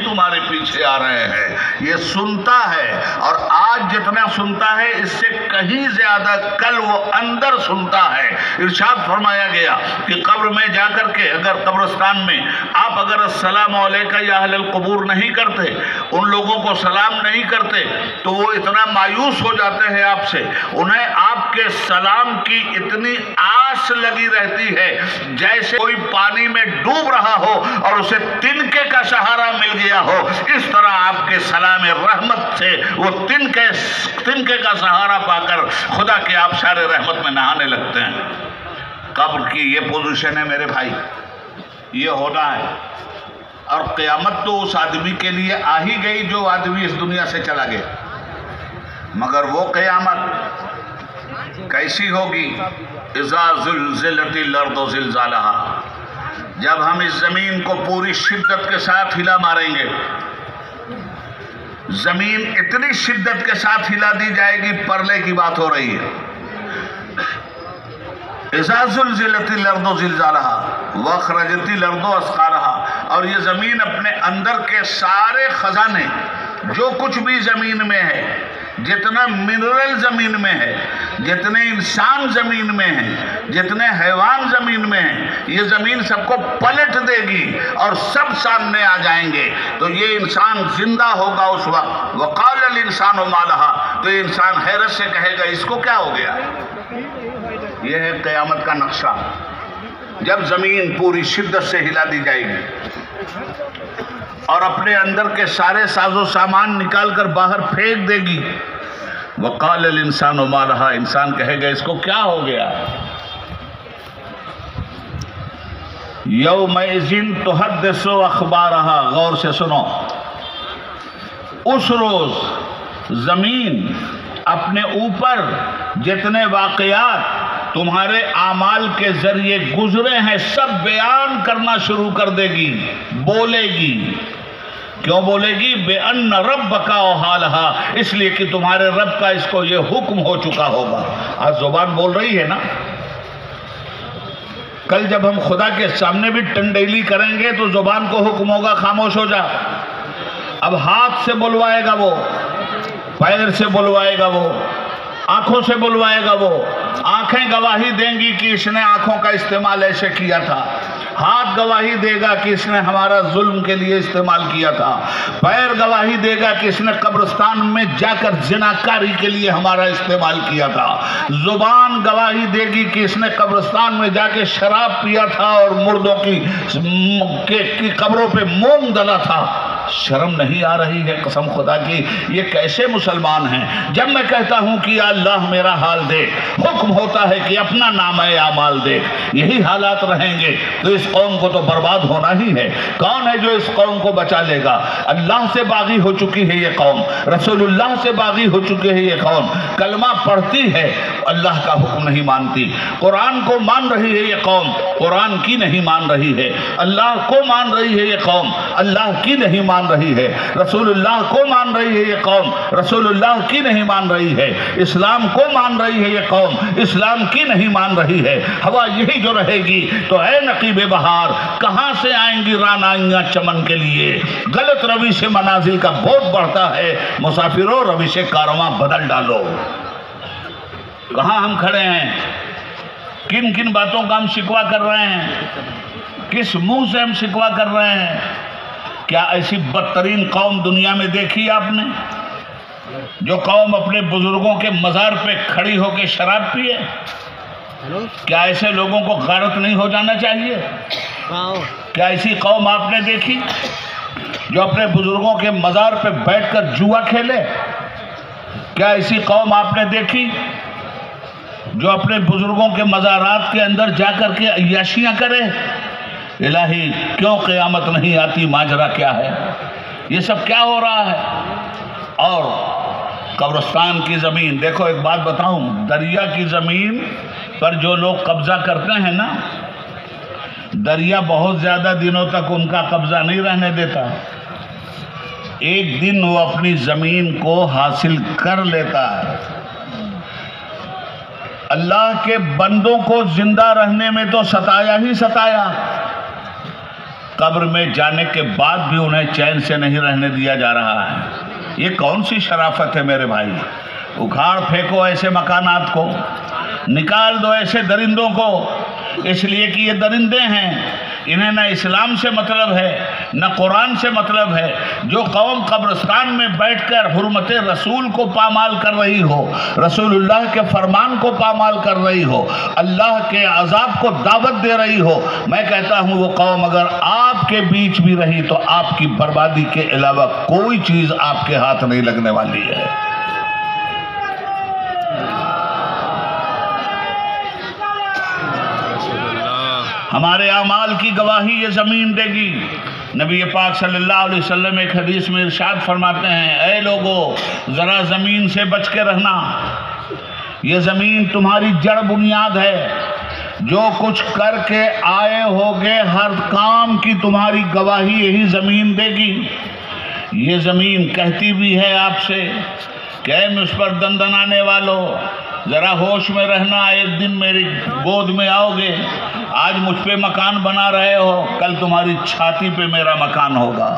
تمہارے پیچھے آ رہے ہیں. یہ سنتا ہے، اور آج جتنا سنتا ہے اس سے کہیں زیادہ کل وہ اندر سنتا ہے. ارشاد فرمایا گیا کہ قبر میں جا کر کے اگر قبرستان میں آپ اگر السلام علیکم یا اہل القبور نہیں کرتے، ان لوگوں کو سلام نہیں کرتے، تو وہ اتنا مایوس ہو جاتے ہیں آپ سے. انہیں آپ کے سلام کی اتنی آس لگی رہتی ہے جیسے کوئی پانی میں ڈوب رہا ہو اور اسے تنکے کا سہارا مل گیا ہو. اس طرح آپ کے سلام رحمت سے وہ تنکے کا سہارا پا کر خدا کے آبشار رحمت میں نہانے لگتے ہیں. قبر کی یہ پوزیشن ہے میرے بھائی، یہ ہونا ہے. اور قیامت تو اس آدمی کے لیے آ ہی گئی جو آدمی اس دنیا سے چلا گیا، مگر وہ قیامت کیسی ہوگی؟ اذا زلزلت الارض زلزالها، جب ہم اس زمین کو پوری شدت کے ساتھ ہلا ماریں گے. زمین اتنی شدت کے ساتھ ہلا دی جائے گی، پرلے کی بات ہو رہی ہے. اذا زلزلت الارض زلزالها واخرجت الارض اثقالها، اور یہ زمین اپنے اندر کے سارے خزانے، جو کچھ بھی زمین میں ہے، جتنا منرل زمین میں ہے، جتنے انسان زمین میں ہیں، جتنے حیوان زمین میں ہیں، یہ زمین سب کو پلٹ دے گی اور سب سامنے آ جائیں گے. تو یہ انسان زندہ ہوگا اس وقت. وقال الانسان ما لها، تو یہ انسان حیرت سے کہے گا اس کو کیا ہو گیا. یہ ہے قیامت کا نقشہ، جب زمین پوری شدت سے ہلا دی جائے گی اور اپنے اندر کے سارے ساز و سامان نکال کر باہر پھینک دے گی. وقال الانسان ما لها، انسان کہے گا اس کو کیا ہو گیا. یومئذ تحدث اخبارها، غور سے سنو. اس روز زمین اپنے اوپر جتنے واقعات تمہارے اعمال کے ذریعے گزرے ہیں سب بیان کرنا شروع کر دے گی، بولے گی. کیوں بولے گی؟ بِأَنَّ رَبَّكَ أَوْحَالَهَا، اس لیے کہ تمہارے رب کا اس کو یہ حکم ہو چکا ہوگا. آج زبان بول رہی ہے نا. کل جب ہم خدا کے سامنے بھی ٹنڈیلی کریں گے تو زبان کو حکم ہوگا خاموش ہو جا. اب ہاتھ سے بلوائے گا وہ، پیر سے بلوائے گا وہ، آنکھوں سے بلوائے گا وہ. آنکھیں گواہی دیں گی کہ اس نے آنکھوں کا استعمال ایسے کیا تھا. ہاتھ گواہی دے گا کہ اس نے ہمارا ظلم کے لیے استعمال کیا تھا. پیر گواہی دے گا کہ اس نے قبرستان میں جا کر زناکاری کے لیے ہمارا استعمال کیا تھا. زبان گواہی دے گی کہ اس نے قبرستان میں جا کے شراب پیا تھا اور مردوں کی قبروں پہ موم ڈالا تھا. شرم نہیں آ رہی ہے قسم خدا کی؟ یہ کیسے مسلمان ہیں؟ جب میں کہتا ہوں کہ یا اللہ میرا حال دیکھ، حکم ہوتا ہے کہ اپنا نامہ اعمال دیکھ. یہی حالات رہیں گے تو اس قوم کو تو برباد ہونا ہی ہے. کون ہے جو اس قوم کو بچا لے گا؟ اللہ سے باغی ہو چکی ہے یہ قوم، رسول اللہ سے باغی ہو چکی ہے یہ قوم. کلمہ پڑھتی ہے، اللہ کا حکم نہیں مانتی. قرآن کو مان رہی ہے یہ قوم، قرآن کی نہیں مان رہی ہے. اللہ کو مان رہی ہے یہ قوم، اللہ کی نہیں مان رہی ہے. رسول اللہ کو مان رہی ہے یہ قوم، رسول اللہ کی نہیں مان رہی ہے. اسلام کو مان رہی ہے یہ قوم، اسلام کی نہیں مان رہی ہے. ہوا یہی جو رہے گی تو اے نقیب بہار، کہاں سے آئیں گی رانائیاں چمن کے لیے؟ غلط روی سے منازل کا بہت بڑھتا ہے. مسافروں روی سے کارواں بدل ڈالو. کہاں ہم کھڑے ہیں؟ کن کن باتوں کا ہم شکوہ کر رہے ہیں؟ کس منہ سے ہم شکوہ کر رہے ہیں؟ کیا ایسی بدترین قوم دنیا میں دیکھی آپ نے؟ جو قوم اپنے بزرگوں کے مزار پہ کھڑی ہو کے شراب پیے؟ کیا ایسے لوگوں کو غیرت نہیں ہو جانا چاہیے؟ کیا ایسی قوم آپ نے دیکھی جو اپنے بزرگوں کے مزار پہ بیٹھ کر جوا کھیلے؟ کیا ایسی قوم آپ نے دیکھی جو اپنے بزرگوں کے مزارات کے اندر جا کر کے عیاشیاں کرے؟ الہی کیوں قیامت نہیں آتی؟ ماجرا کیا ہے؟ یہ سب کیا ہو رہا ہے؟ اور قبرستان کی زمین دیکھو، ایک بات بتاؤں، دریا کی زمین پر جو لوگ قبضہ کرتے ہیں نا، دریا بہت زیادہ دنوں تک ان کا قبضہ نہیں رہنے دیتا. ایک دن وہ اپنی زمین کو حاصل کر لیتا ہے. اللہ کے بندوں کو زندہ رہنے میں تو ستایا ہی ستایا. قبر میں جانے کے بعد بھی انہیں چین سے نہیں رہنے دیا جا رہا ہے۔ یہ کون سی شرافت ہے میرے بھائی؟ اکھاڑ پھینکو ایسے مکانات کو، نکال دو ایسے درندوں کو، اس لیے کہ یہ درندے ہیں، انہیں نہ اسلام سے مطلب ہے نہ قرآن سے مطلب ہے۔ جو قوم قبرستان میں بیٹھ کر حرمت رسول کو پامال کر رہی ہو، رسول اللہ کے فرمان کو پامال کر رہی ہو، اللہ کے عذاب کو دعوت دے رہی ہو، میں کہتا ہوں وہ قوم اگر آپ کے بیچ بھی رہی تو آپ کی بربادی کے علاوہ کوئی چیز آپ کے ہاتھ نہیں لگنے والی ہے۔ ہمارے اعمال کی گواہی یہ زمین دے گی۔ نبی پاک صلی اللہ علیہ وسلم ایک حدیث میں ارشاد فرماتے ہیں، اے لوگو ذرا زمین سے بچ کے رہنا، یہ زمین تمہاری جڑ بنیاد ہے، جو کچھ کر کے آئے ہوگے ہر کام کی تمہاری گواہی یہی زمین دے گی۔ یہ زمین کہتی بھی ہے آپ سے کہ اے مجھ پر دندنانے والو، ذرا ہوش میں رہنا، ایک دن میری گود میں آؤ گے، آج مجھ پہ مکان بنا رہے ہو، کل تمہاری چھاتی پہ میرا مکان ہوگا،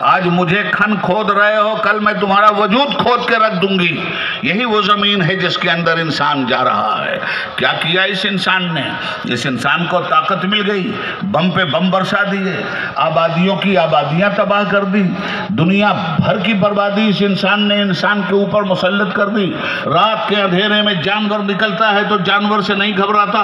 آج مجھے کھن کھود رہے ہو، کل میں تمہارا وجود کھود کے رکھ دوں گی۔ یہی وہ زمین ہے جس کے اندر انسان جا رہا ہے۔ کیا کیا اس انسان نے؟ اس انسان کو طاقت مل گئی، بم پہ بم برسا دیے، آبادیوں کی آبادیاں تباہ کر دی، دنیا بھر کی بربادی اس انسان نے انسان کے اوپر مسلط کر دی۔ رات کے اندھیرے میں جانور نکلتا ہے تو جانور سے نہیں گھبراتا،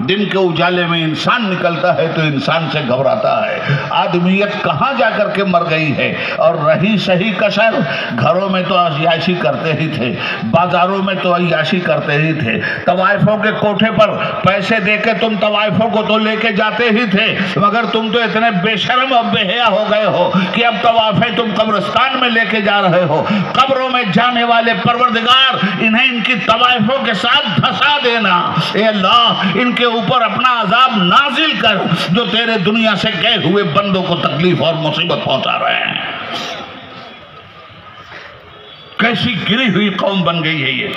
دن کے اجالے میں انسان نکلتا ہے تو انسان سے گھبراتا ہے۔ آدمیت کہاں جا کر کے مر گئی ہے؟ اور رہی صحیح کسر، گھروں میں تو عیاشی کرتے ہی تھے، بازاروں میں تو عیاشی کرتے ہی تھے، طوائفوں کے کوٹھے پر پیسے دے کے تم طوائفوں کو تو لے کے جاتے ہی تھے، مگر تم تو اتنے بے شرم اور بے حیا ہو گئے ہو کہ اب طوائفیں تم قبرستان میں لے کے جا رہے ہو۔ قبروں میں جانے والے پروردگار انہیں ان کی طوائفوں کے ساتھ دھسا دینا، اے اللہ ان کے اوپر اپنا عذاب نازل کر جو تیرے دنیا سے گئے ہوئے بندوں کو تکلیف اور مصیبت پہنچا رہے ہیں۔ کیسی گری ہوئی قوم بن گئی ہے یہ،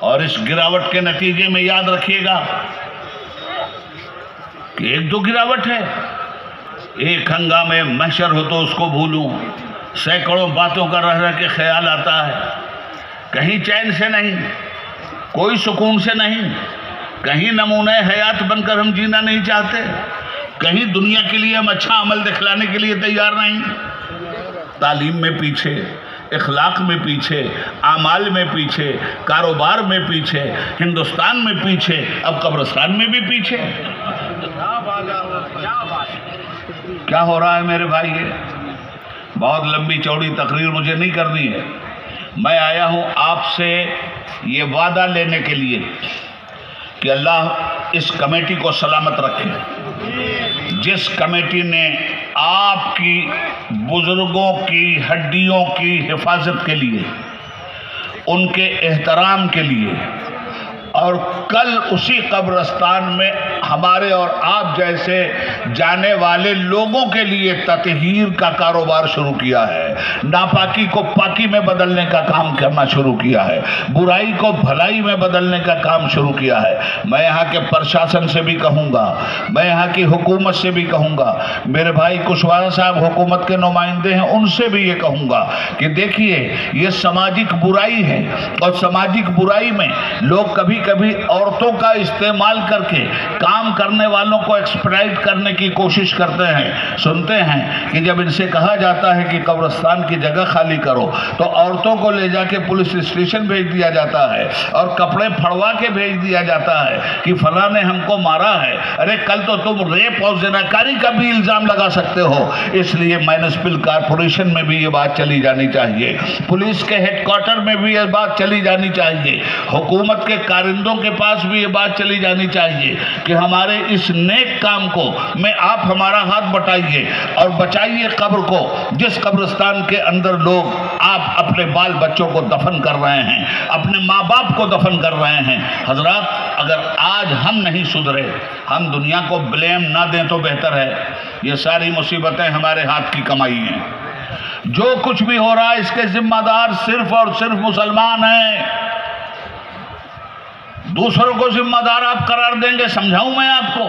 اور اس گراوٹ کے نتیجے میں یاد رکھیے گا کہ ایک دو گراوٹ ہے، ایک ہنگامے محشر ہو تو اس کو بھولوں، سینکڑوں باتوں کا رہ رہ کے خیال آتا ہے، کہیں چین سے نہیں، کوئی سکون سے نہیں، کہیں نمونہ حیات بن کر ہم جینا نہیں چاہتے، کہیں دنیا کے لیے ہم اچھا عمل دکھلانے کے لیے تیار نہیں، تعلیم میں پیچھے، اخلاق میں پیچھے، اعمال میں پیچھے، کاروبار میں پیچھے، ہندوستان میں پیچھے، اب قبرستان میں بھی پیچھے۔ کیا ہو رہا ہے میرے بھائی؟ بہت لمبی چوڑی تقریر مجھے نہیں کرنی ہے، میں آیا ہوں آپ سے یہ وعدہ لینے کے لیے کہ اللہ اس کمیٹی کو سلامت رکھے، جس کمیٹی نے آپ کی بزرگوں کی ہڈیوں کی حفاظت کے لیے، ان کے احترام کے لیے، اور کل اسی قبرستان میں ہمارے اور آپ جیسے جانے والے لوگوں کے لیے تطہیر کا کاروبار شروع کیا ہے، ناپاکی کو پاکی میں بدلنے کا کام کرنا شروع کیا ہے، برائی کو بھلائی میں بدلنے کا کام شروع کیا ہے۔ میں یہاں کے پرشاسن سے بھی کہوں گا، میں یہاں کی حکومت سے بھی کہوں گا، میرے بھائی کشواہا صاحب حکومت کے نمائندے ہیں، ان سے بھی یہ کہوں گا کہ دیکھیے یہ سماجک برائی ہے، اور سماجک برائی میں لوگ کبھی عورتوں کا استعمال کر کے کام کرنے والوں کو ایکسپلائٹ کرنے کی کوشش کرتے ہیں۔ سنتے ہیں کہ جب ان سے کہا جاتا ہے کہ قبرستان کی جگہ خالی کرو تو عورتوں کو لے جا کے پولیس اسٹیشن بھیج دیا جاتا ہے اور کپڑے پھڑوا کے بھیج دیا جاتا ہے کہ فلاں نے ہم کو مارا ہے۔ ارے کل تو تم ریپ اور زناکاری کا بھی الزام لگا سکتے ہو، اس لیے میونسپل کارپوریشن میں بھی یہ بات چلی جانی چاہیے، پولیس کے ہیڈ کوارٹر میں بھی یہ بات چلی جانی چاہیے، حکومت کے کارندوں کے پاس بھی یہ بات چلی جانی چاہیے کہ ہمارے اس نیک کام کو میں آپ ہمارا ہاتھ بٹائیے اور بچائیے قبر کو، جس قبرستان کے اندر لوگ آپ اپنے بال بچوں کو دفن کر رہے ہیں، اپنے ماں باپ کو دفن کر رہے ہیں۔ حضرات اگر آج ہم نہیں سدھرے، ہم دنیا کو بلیم نہ دیں تو بہتر ہے۔ یہ ساری مصیبتیں ہمارے ہاتھ کی کمائی ہیں، جو کچھ بھی ہو رہا ہے اس کے ذمہ دار صرف اور صرف مسلمان ہیں۔ دوسروں کو ذمہ دار آپ قرار دیں گے، سمجھاؤں میں آپ کو؟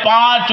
5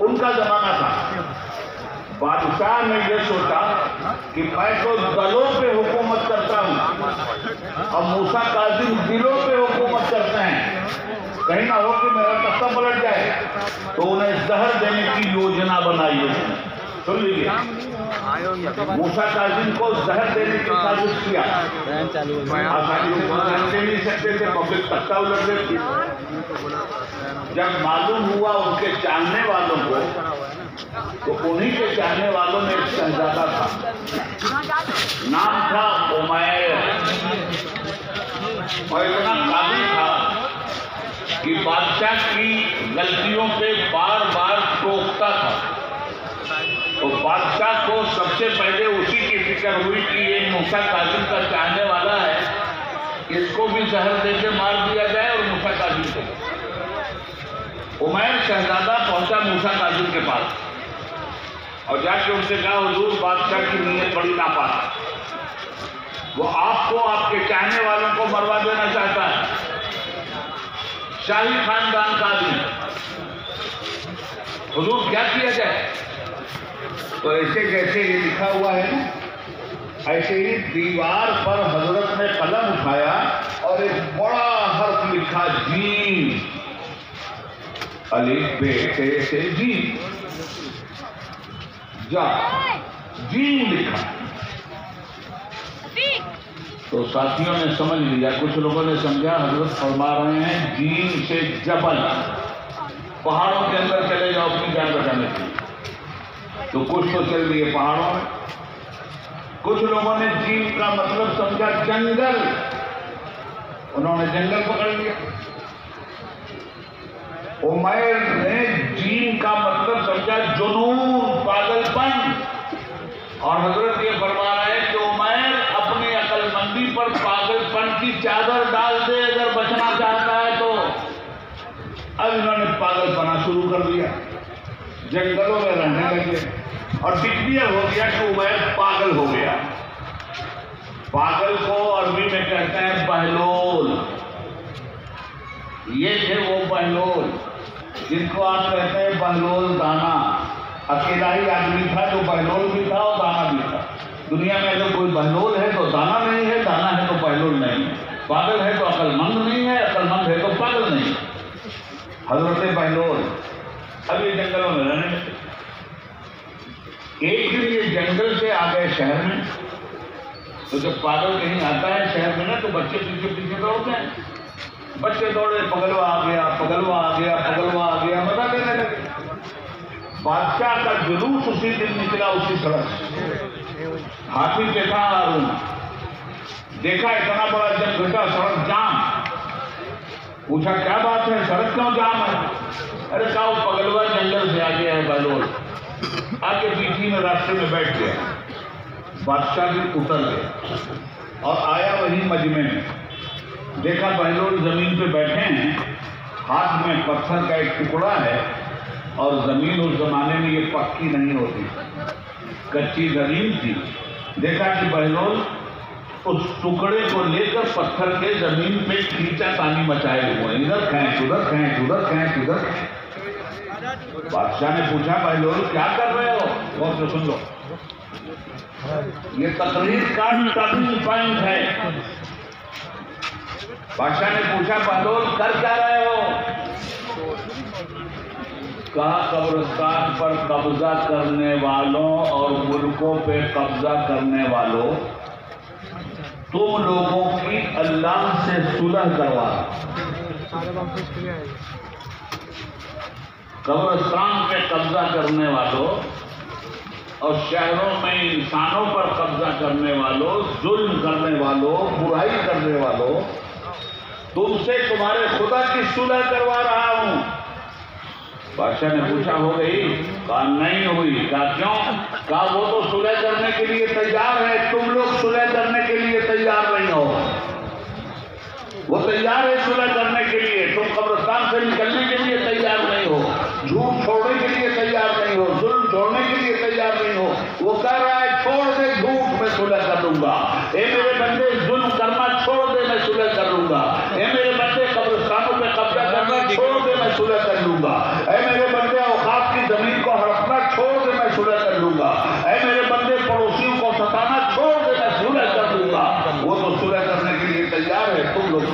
ان کا زمانہ تھا. بادشاہ نے یہ سوچا کہ میں تو دلوں پہ حکومت کرتا ہوں اور موسیٰ کاظم دلوں پہ حکومت کرتے ہیں, کہیں نہ ہو کہ میرا تختہ پلٹ جائے. تو انہیں زہر دینے کی یوجنا بنائی. سن لیجیے, موسیٰ کاظم کو زہر دینے کی سازش کیا. آسانی دے نہیں سکتے تھے, پبلک تختہ الٹ دیتی. جب معلوم ہوا ان کے چاہنے والوں کو, تو انہی کے چاہنے والوں میں ایک شہزادہ تھا, نام تھا عمیر, اور اتنا قابل تھا کہ بادشاہ کی غلطیوں پہ بار بار ٹوکتا تھا. تو بادشاہ کو سب سے پہلے اسی کی فکر ہوئی کہ یہ موسیٰ کاظم کا چاہنے والا ہے, اس کو بھی زہر دے کے مار دیا جائے اور موسیٰ کاظم کو. عمیر شہزادہ پہنچا موسیٰ کاظم کے پاس اور جا کے ان سے کہا, حضور بادشاہ کی نیت بڑی ناپاک, وہ آپ کو آپ کے چاہنے والوں کو مروا دینا چاہتا ہے, شاہی خاندان کا آدمی, حضور کیا کیا جائے؟ تو ایسے جیسے یہ لکھا ہوا ہے نا, ایسے ہی دیوار پر حضرت نے قلم اٹھایا اور ایک بڑا حرف لکھا, جیم, الف بے تے سے جیم, جا, جیم لکھا. تو ساتھیوں نے سمجھ لیا, کچھ لوگوں نے سمجھا حضرت فرما رہے ہیں جیم سے جبل, پہاڑوں کے اندر چلے جاؤ اپنی جان بچانے کے لیے. تو کچھ تو چل دیے پہاڑوں میں. کچھ لوگوں نے جیم کا مطلب سمجھا جنگل, انہوں نے جنگل پکڑ لیا. عمیر نے جیم کا مطلب سمجھا جنون, پاگل پن, اور حضرت یہ فرما رہے ہیں کہ عمیر اپنی عقل مندی پر پاگل پن کی چادر ڈال دے اگر بچنا چاہتا ہے تو. اب انہوں نے پاگل پنا شروع کر دیا, جنگلوں میں رہنے لگے اور ڈکلیئر ہو گیا کہ عمیر پاگل ہو گیا. پاگل کو عربی میں کہتے ہیں بہلول. یہ تھے وہ بہلول جن کو آپ کہتے ہیں بہلول دانا. اکیلا ہی آدمی تھا جو بہلول بھی تھا اور دانا بھی تھا. دنیا میں اگر کوئی بہلول ہے تو دانا نہیں ہے, دانا ہے تو بہلول نہیں ہے, پاگل ہے تو عقل مند نہیں ہے, عقل مند ہے تو پاگل نہیں. حضرت بہلول اب یہ جنگلوں میں رہنے لگے. ایک دن یہ جنگل سے آ گئے شہر میں. تو جب پاگل کہیں آتا ہے شہر میں نا تو بچے پیچھے پیچھے دوڑتے ہیں. بچے دوڑے, پگلوا آ گیا, پگلوا آ گیا, پگلوا آ گیا, مزہ دینے لگے. بادشاہ کا جلوس اسی دن نکلا اسی سڑک. ہاتھی پہ تھا ہارون, دیکھا اتنا بڑا جنگ گھٹا, سڑک جام. پوچھا کیا بات ہے, سڑک کیوں جام ہے؟ ارے کہا وہ پگلوا جنگل سے آگے ہے بہلول. آگے بیٹھی میں راستے میں بیٹھ گیا. بادشاہ بھی اتر گیا اور آیا وہی مجمع میں. دیکھا بہلول زمین پہ بیٹھے ہیں, ہاتھ میں پتھر کا ایک ٹکڑا ہے, اور زمین اس زمانے میں یہ پکی نہیں ہوتی, کچی زمین تھی. دیکھا کہ بہلول اس ٹکڑے کو لے کر پتھر کے زمین پہ کھینچا تانی مچائے ہوئے, ادھر کھینچ ادھر کھینچ ادھر کھینچ ادھر کھینچ. بادشاہ نے پوچھا بہلول کیا کر رہے ہو؟ غور سے سن لو, یہ تقریر کا ٹرننگ پوائنٹ ہے. بادشاہ نے پوچھا بہلول کر کیا رہے ہو؟ کہا قبرستان پر قبضہ کرنے والوں اور ملکوں پہ قبضہ کرنے والوں, تم لوگوں کی اللہ سے صلح کروا. قبرستان پہ قبضہ کرنے والوں اور شہروں میں انسانوں پر قبضہ کرنے والوں, ظلم کرنے والوں, برائی کرنے والوں, تم سے تمہارے خدا کی صلح کروا رہا ہوں. بادشاہ نے پوچھا ہو گئی؟ کہا نہیں ہوئی. کہا کیوں؟ کہا وہ تو صلح کرنے کے لیے تیار ہے, تم لوگ صلح کرنے کے لیے تیار نہیں ہو. وہ تیار ہے صلح کرنے کے لیے, تم قبرستان سے نکلنے کے لیے تیار نہیں ہو, جھوٹ چھوڑنے کے لیے تیار نہیں ہو, ظلم چھوڑنے کے لیے تیار نہیں ہو. وہ کہہ رہا ہے چھوڑ دے جھوٹ, میں صلح کر لوں گا. اے میرے بندے ظلم کرنا چھوڑ دے, میں صلح کر لوں گا. اے میرے بندے قبرستانوں پہ قبضہ کرنا چھوڑ دے, میں صلح کر لوں گا. اے میرے بندے اوقاف کی زمین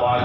5